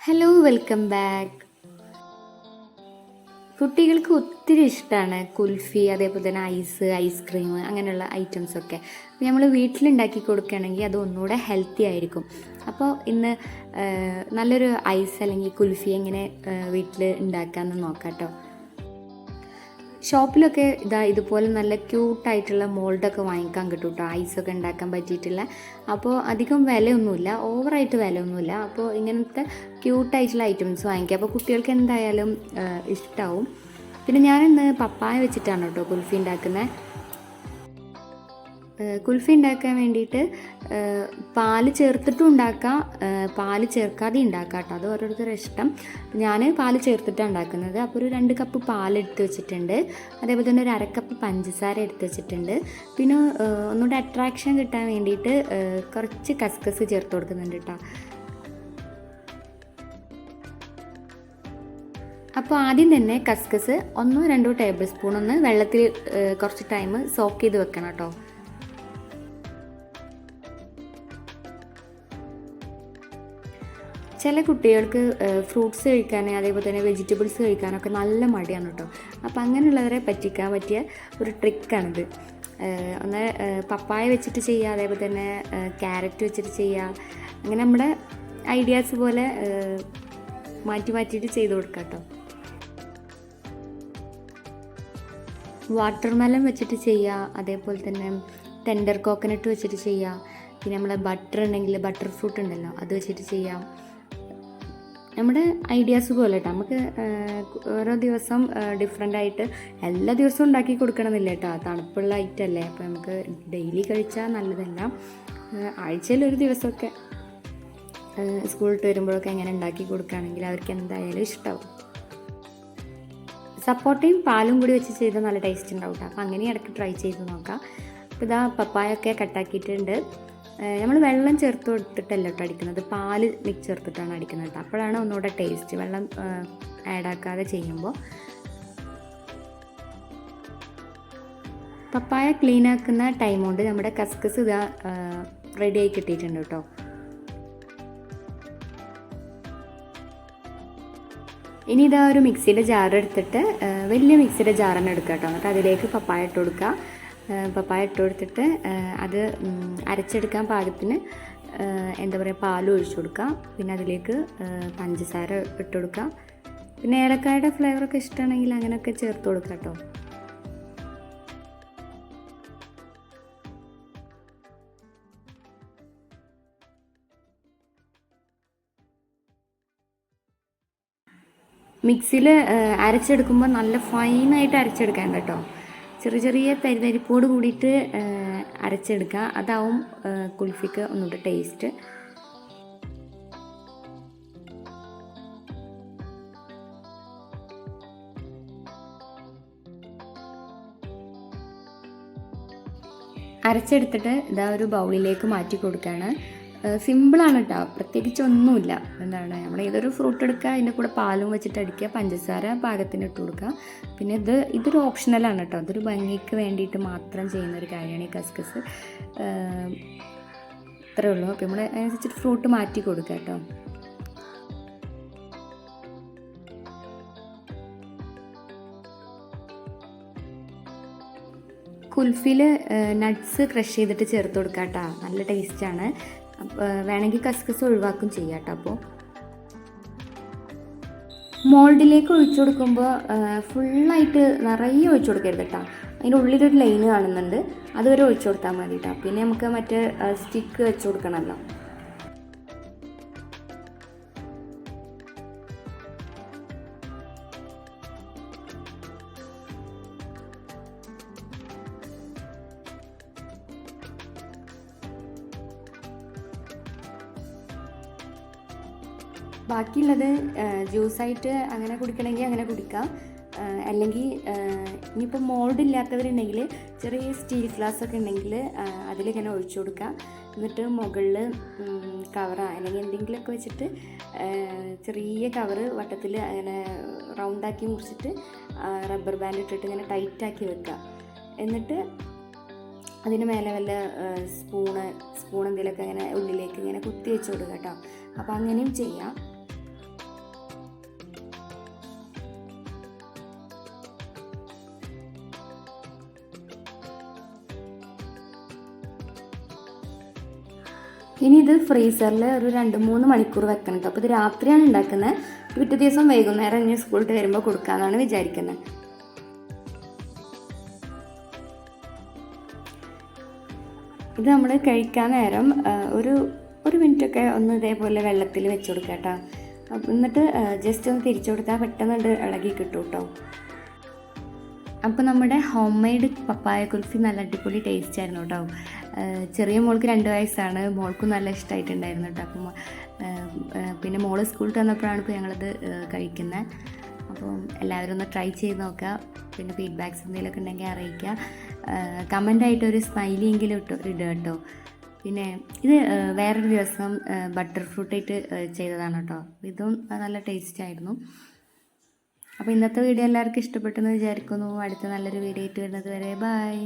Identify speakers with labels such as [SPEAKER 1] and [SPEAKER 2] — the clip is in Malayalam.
[SPEAKER 1] Hello, welcome back. കുട്ടികൾക്ക് ഒത്തിരി ഇഷ്ടമാണ് കുൽഫി, അതേപോലെ തന്നെ ഐസ്ക്രീം അങ്ങനെയുള്ള ഐറ്റംസൊക്കെ. നമ്മൾ വീട്ടിലുണ്ടാക്കി കൊടുക്കുകയാണെങ്കിൽ അത് ഒന്നുകൂടെ ഹെൽത്തി ആയിരിക്കും. അപ്പോൾ ഇന്ന് നല്ലൊരു ഐസ് അല്ലെങ്കിൽ കുൽഫി എങ്ങനെ വീട്ടിൽ ഉണ്ടാക്കാമെന്ന് നോക്കാം കേട്ടോ. ഷോപ്പിലൊക്കെ ഇതുപോലെ നല്ല ക്യൂട്ടായിട്ടുള്ള മോൾഡൊക്കെ വാങ്ങിക്കാൻ കിട്ടും കേട്ടോ, ഐസൊക്കെ ഉണ്ടാക്കാൻ പറ്റിയിട്ടുള്ള. അപ്പോൾ അധികം വിലയൊന്നുമില്ല, ഓവറായിട്ട് വിലയൊന്നുമില്ല. അപ്പോൾ ഇങ്ങനത്തെ ക്യൂട്ടായിട്ടുള്ള ഐറ്റംസ് വാങ്ങിക്കുക, അപ്പോൾ കുട്ടികൾക്ക് എന്തായാലും ഇഷ്ടമാവും. പിന്നെ ഞാനിന്ന് പപ്പായ വെച്ചിട്ടാണ് കേട്ടോ കുൽഫി ഉണ്ടാക്കുന്നത്. കുൽഫി ഉണ്ടാക്കാൻ വേണ്ടിയിട്ട് പാല് ചേർത്തിട്ടും ഉണ്ടാക്കാം, പാല് ചേർക്കാതെ ഉണ്ടാക്കാം കേട്ടോ, അത് ഓരോരുത്തരുടെ ഇഷ്ടം. ഞാൻ പാല് ചേർത്തിട്ടാണ് ഉണ്ടാക്കുന്നത്. അപ്പോൾ ഒരു 2 കപ്പ് പാലെടുത്ത് വെച്ചിട്ടുണ്ട്, അതേപോലെ തന്നെ ഒരു 1/2 കപ്പ് പഞ്ചസാര എടുത്ത് വെച്ചിട്ടുണ്ട്. പിന്നെ ഒന്നുകൂടെ അട്രാക്ഷൻ കിട്ടാൻ വേണ്ടിയിട്ട് കുറച്ച് കസ്കസ് ചേർത്ത് കൊടുക്കുന്നുണ്ട് കേട്ടോ. അപ്പോൾ ആദ്യം തന്നെ കസ്കസ് 1-2 ടേബിൾ സ്പൂൺ ഒന്ന് വെള്ളത്തിൽ കുറച്ച് ടൈം സോക്ക് ചെയ്ത് വെക്കണം കേട്ടോ. ചില കുട്ടികൾക്ക് ഫ്രൂട്ട്സ് കഴിക്കാൻ, അതേപോലെ തന്നെ വെജിറ്റബിൾസ് കഴിക്കാനൊക്കെ നല്ല മടിയാണ് കേട്ടോ. അപ്പോൾ അങ്ങനെയുള്ളവരെ പറ്റിക്കാൻ പറ്റിയ ഒരു ട്രിക്കാണിത്. ഒന്ന് പപ്പായ വെച്ചിട്ട് ചെയ്യുക, അതേപോലെ തന്നെ ക്യാരറ്റ് വെച്ചിട്ട് ചെയ്യുക. അങ്ങനെ നമ്മുടെ ഐഡിയാസ് പോലെ മാറ്റിയിട്ട് ചെയ്ത് കൊടുക്കാം കേട്ടോ. വാട്ടർമെലൺ വെച്ചിട്ട് ചെയ്യുക, അതേപോലെ തന്നെ ടെൻഡർ കോക്കനട്ട് വെച്ചിട്ട് ചെയ്യുക. പിന്നെ നമ്മുടെ ബട്ടർ ഉണ്ടെങ്കിൽ ബട്ടർ ഫ്രൂട്ട് ഉണ്ടല്ലോ, അത് വെച്ചിട്ട് ചെയ്യാം. നമ്മുടെ ഐഡിയാസ് പോലെ കേട്ടോ. നമുക്ക് ഓരോ ദിവസം ഡിഫറെൻ്റ് ആയിട്ട് എല്ലാ ദിവസവും ഉണ്ടാക്കി കൊടുക്കണമെന്നില്ല കേട്ടോ, തണുപ്പുള്ള ഐറ്റം അല്ലേ. അപ്പോൾ നമുക്ക് ഡെയിലി കഴിച്ചാൽ നല്ലതല്ല. ആഴ്ചയിൽ ഒരു ദിവസമൊക്കെ സ്കൂളിൽ വരുമ്പോഴൊക്കെ എങ്ങനെ ഉണ്ടാക്കി കൊടുക്കുകയാണെങ്കിൽ അവർക്ക് എന്തായാലും ഇഷ്ടമാവും. സപ്പോർട്ടയും പാലും കൂടി വെച്ച് ചെയ്താൽ നല്ല ടേസ്റ്റ് ഉണ്ടാവും കേട്ടോ. അപ്പോൾ അങ്ങനെ ഇടയ്ക്ക് ട്രൈ ചെയ്ത് നോക്കാം. അപ്പോൾ പപ്പായൊക്കെ കട്ടാക്കിയിട്ടുണ്ട്. നമ്മൾ വെള്ളം ചേർത്ത് കൊടുത്തിട്ടല്ല കേട്ടോ അടിക്കുന്നത്, പാല് മിക്സ് ചേർത്തിട്ടാണ് അടിക്കുന്നത് കേട്ടോ. അപ്പോഴാണ് ഒന്നുകൂടെ ടേസ്റ്റ്, വെള്ളം ആഡാക്കാതെ ചെയ്യുമ്പോൾ. പപ്പായ ക്ലീൻ ആക്കുന്ന ടൈം കൊണ്ട് നമ്മുടെ കസ്കസ് റെഡി ആയി കിട്ടിയിട്ടുണ്ട് കേട്ടോ. ഇനി ഒരു മിക്സിയുടെ ജാർ എടുത്തിട്ട് വലിയ മിക്സിയുടെ ജാർ തന്നെ എടുക്കുക കേട്ടോ. എന്നിട്ട് അതിലേക്ക് പപ്പായ ഇട്ട് കൊടുക്കുക. പപ്പായ ഇട്ട് കൊടുത്തിട്ട് അത് അരച്ചെടുക്കാൻ പാകത്തിന് പാലും ഒഴിച്ചു കൊടുക്കുക. പിന്നെ അതിലേക്ക് പഞ്ചസാര ഇട്ട് കൊടുക്കുക. പിന്നെ ഏലക്കായുടെ ഫ്ലേവറൊക്കെ ഇഷ്ടമാണെങ്കിൽ അങ്ങനെയൊക്കെ ചേർത്ത് കൊടുക്കുക കേട്ടോ. മിക്സിയിൽ അരച്ചെടുക്കുമ്പോൾ നല്ല ഫൈനായിട്ട് അരച്ചെടുക്കാൻ കേട്ടോ. ചെറിയ തരിപ്പോട് കൂടിയിട്ട് അരച്ചെടുക്കുക, അതാവും കുൽഫിക്ക് ഒന്നുകൂടെ ടേസ്റ്റ്. അരച്ചെടുത്തിട്ട് ഒരു ബൗളിലേക്ക് മാറ്റി കൊടുക്കുകയാണ്. സിമ്പിളാണ് കേട്ടോ, പ്രത്യേകിച്ച് ഒന്നുമില്ല. നമ്മൾ ഏതൊരു ഫ്രൂട്ട് എടുക്കുക, അതിൻ്റെ കൂടെ പാലും വെച്ചിട്ട് അടിക്കുക, പഞ്ചസാര പാകത്തിന് ഇട്ട് കൊടുക്കുക. പിന്നെ ഇതൊരു ഓപ്ഷണലാണ് കേട്ടോ, അതൊരു ഭംഗിക്ക് വേണ്ടിയിട്ട് മാത്രം ചെയ്യുന്നൊരു കാര്യമാണ് ഈ കസ്കസ്. ഇത്രയേ ഉള്ളൂ. അപ്പോൾ നമ്മൾ അതിനനുസരിച്ചിട്ട് ഫ്രൂട്ട് മാറ്റി കൊടുക്കുക കേട്ടോ. കുൽഫിയിൽ നട്ട്സ് ക്രഷ് ചെയ്തിട്ട് ചേർത്ത് കൊടുക്കുക കേട്ടോ, നല്ല ടേസ്റ്റാണ്. വേണമെങ്കിൽ കസ്കസ് ഒഴിവാക്കും ചെയ്യാം കേട്ടോ. അപ്പോൾ മോൾഡിലേക്ക് ഒഴിച്ചു കൊടുക്കുമ്പോൾ ഫുള്ളായിട്ട് നിറയെ ഒഴിച്ചു കൊടുക്കരുത് കേട്ടോ. അതിൻ്റെ ഉള്ളിലൊരു ലൈന് കാണുന്നുണ്ട്, അതുവരെ ഒഴിച്ചു കൊടുത്താൽ മതി കേട്ടോ. പിന്നെ നമുക്ക് മറ്റേ സ്റ്റിക്ക് വെച്ച് കൊടുക്കണമല്ലോ. ബാക്കിയുള്ളത് ജ്യൂസായിട്ട് അങ്ങനെ കുടിക്കണമെങ്കിൽ അങ്ങനെ കുടിക്കാം. അല്ലെങ്കിൽ ഇനിയിപ്പോൾ മോൾഡ് ഇല്ലാത്തവരുണ്ടെങ്കിൽ ചെറിയ സ്റ്റീൽ ഫ്ലാസ്ക് ഒക്കെ ഉണ്ടെങ്കിൽ അതിലിങ്ങനെ ഒഴിച്ചു കൊടുക്കുക. എന്നിട്ട് മുകളിൽ കവറോ അല്ലെങ്കിൽ എന്തെങ്കിലുമൊക്കെ വെച്ചിട്ട് ചെറിയ കവറ് വട്ടത്തിൽ അങ്ങനെ റൗണ്ടാക്കി മുറിച്ചിട്ട് റബ്ബർ ബാൻഡ് ഇട്ടിട്ട് ഇങ്ങനെ ടൈറ്റാക്കി വെക്കുക. എന്നിട്ട് അതിന് മേലെ വല്ല സ്പൂൺ എന്തെങ്കിലുമൊക്കെ ഇങ്ങനെ ഉള്ളിലേക്ക് ഇങ്ങനെ കുത്തി വെച്ച് കൊടുക്കുക കേട്ടോ. അപ്പോൾ അങ്ങനെയും ചെയ്യാം. ഇനി ഇത് ഫ്രീസറിൽ ഒരു 2-3 മണിക്കൂർ വെക്കണം കേട്ടോ. അപ്പോൾ ഇത് രാത്രിയാണ് ഉണ്ടാക്കുന്നത്. പിറ്റേ ദിവസം വൈകുന്നേരം ഇനി സ്കൂളിൽ വരുമ്പോൾ കൊടുക്കാമെന്നാണ് വിചാരിക്കുന്നത്. ഇത് നമ്മൾ കഴിക്കാൻ നേരം ഒരു മിനിറ്റൊക്കെ ഒന്ന് ഇതേപോലെ വെള്ളത്തിൽ വെച്ച് കൊടുക്കുക കേട്ടോ. എന്നിട്ട് ജസ്റ്റ് ഒന്ന് തിരിച്ചു കൊടുത്താൽ പെട്ടെന്ന് ഇളകി കിട്ടും കേട്ടോ. അപ്പോൾ നമ്മുടെ ഹോം മെയ്ഡ് പപ്പായ കുൽഫി നല്ല അടിപൊളി ടേസ്റ്റ് ആയിരുന്നു കേട്ടോ. ചെറിയ മോൾക്ക് 2 വയസ്സാണ്, മോൾക്കും നല്ല ഇഷ്ടമായിട്ടുണ്ടായിരുന്നു കേട്ടോ. അപ്പം പിന്നെ മോള് സ്കൂളിൽ വന്നപ്പോഴാണ് ഇപ്പോൾ ഞങ്ങളത് കഴിക്കുന്നത്. അപ്പോൾ എല്ലാവരും ഒന്ന് ട്രൈ ചെയ്ത് നോക്കുക. പിന്നെ ഫീഡ്ബാക്ക്സ് എന്തെങ്കിലുമൊക്കെ ഉണ്ടെങ്കിൽ അറിയിക്കുക. കമൻ്റായിട്ടൊരു സ്മൈലി എങ്കിലും ഇടുക കേട്ടോ. പിന്നെ ഇത് വേറൊരു ദിവസം ബട്ടർ ഫ്രൂട്ടായിട്ട് ചെയ്തതാണ് കേട്ടോ. ഇതും നല്ല ടേസ്റ്റ് ആയിരുന്നു. അപ്പോൾ ഇന്നത്തെ വീഡിയോ എല്ലാവർക്കും ഇഷ്ടപ്പെട്ടെന്ന് വിചാരിക്കുന്നു. അടുത്ത നല്ലൊരു വീഡിയോ ആയിട്ട് വരുന്നത് വരെ ബൈ.